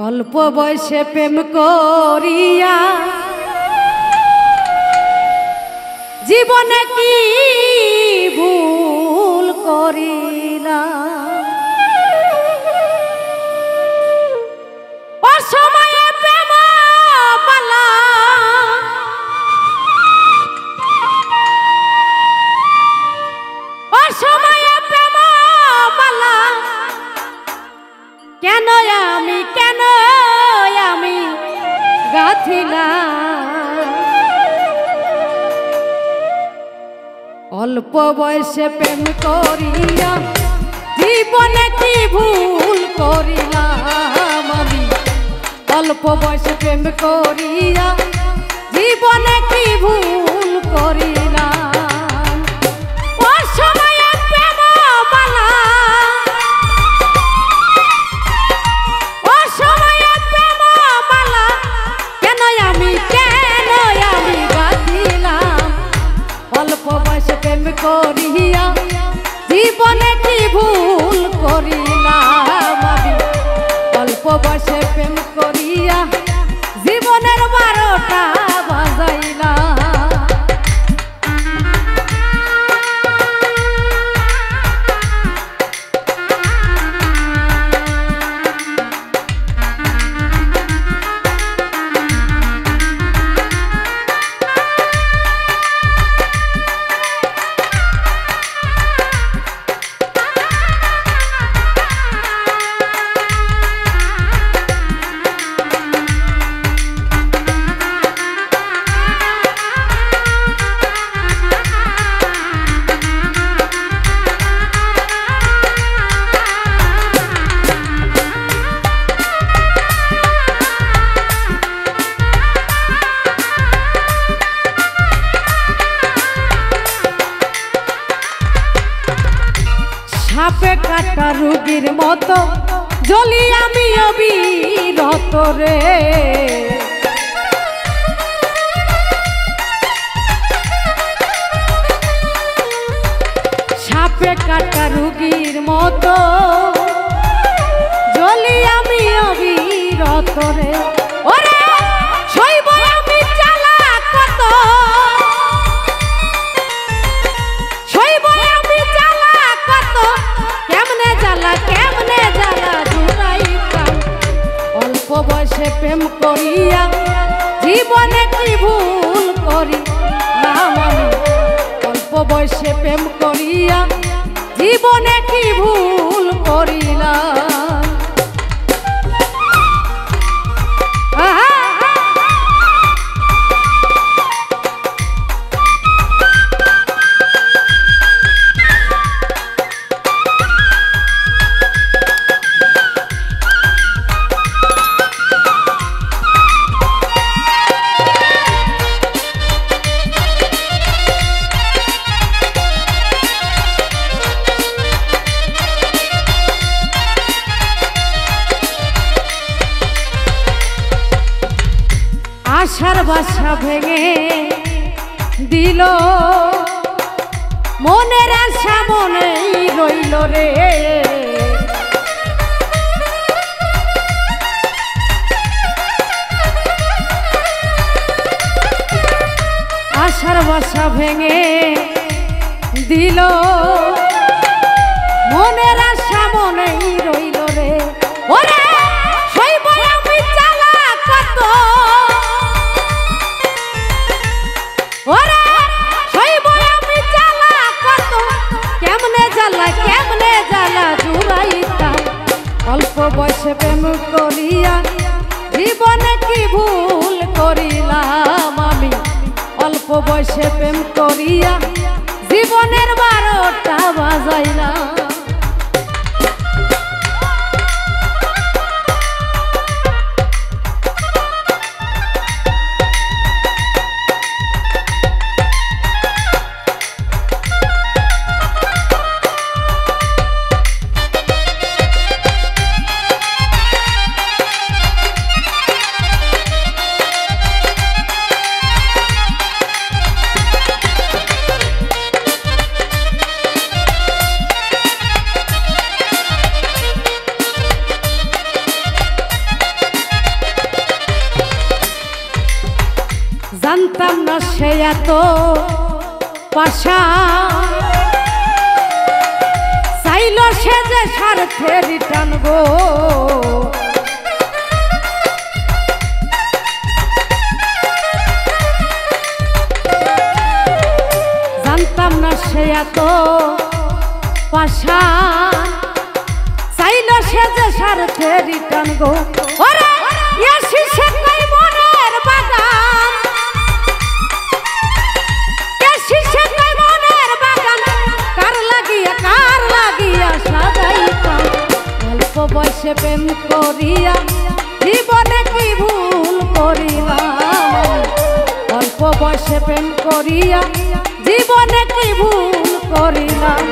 অল্প বয়সে প্রেম করিয়া জীবনে কি ভুল করিলা অসময়ে প্রেম পালা অসময়ে প্রেম পালা কেন আমি গাথিলাম অল্প বয়সে প্রেম করিয়া জীবনে কি ভুল করিলাম আমি অল্প বয়সে প্রেম করিয়া জীবনে কি ভুল করিলাম করিয়া জীবনে কি ভুল করিলাম আমি অল্প বয়সে প্রেম করিয়া জীবনের 12টা বাজাইলাম সাপে কাটা রোগীর মতো জ্বলি আমি অবিরত রে সাপে কাটা রোগীর মতো জ্বলি আমি অবিরত রে ওরে সইব আমি জ্বালা কত বয়সে প্রেম করিয়া জীবনে কি ভুল করিলাম আমি অল্প বয়সে প্রেম করিয়া জীবনে কি ভুল করিলাম আশার বাসা ভেঙে দিল মনের আশা মনেই রইল রে আশার বাসা ভেঙে দিল মনের আশা মনেই রইল রে ওরে সইব আমি জ্বালা কত কেমনে জ্বালা জুড়াইতাম অল্প বয়সে প্রেম করিয়া জীবনে কি ভুল করিলাম আমি অল্প বয়সে প্রেম করিয়া জীবনের 12টা বাজাইলাম এত পাশা চাইল সে যে স্বার্থে রিটার্ন গো জানতাম না সে এত পাশা চাইল সে যে স্বার্থে রিটার্ন গো ওরে এসি সে কই মনের বাগান এসি সে কই মনের বাগান কার লাগিয়া সাজাইতাম অল্প বয়সে প্রেম করিয়া জীবনে কি ভুল করিলাম অল্প বয়সে প্রেম করিয়া জীবনে কি ভুল করিলাম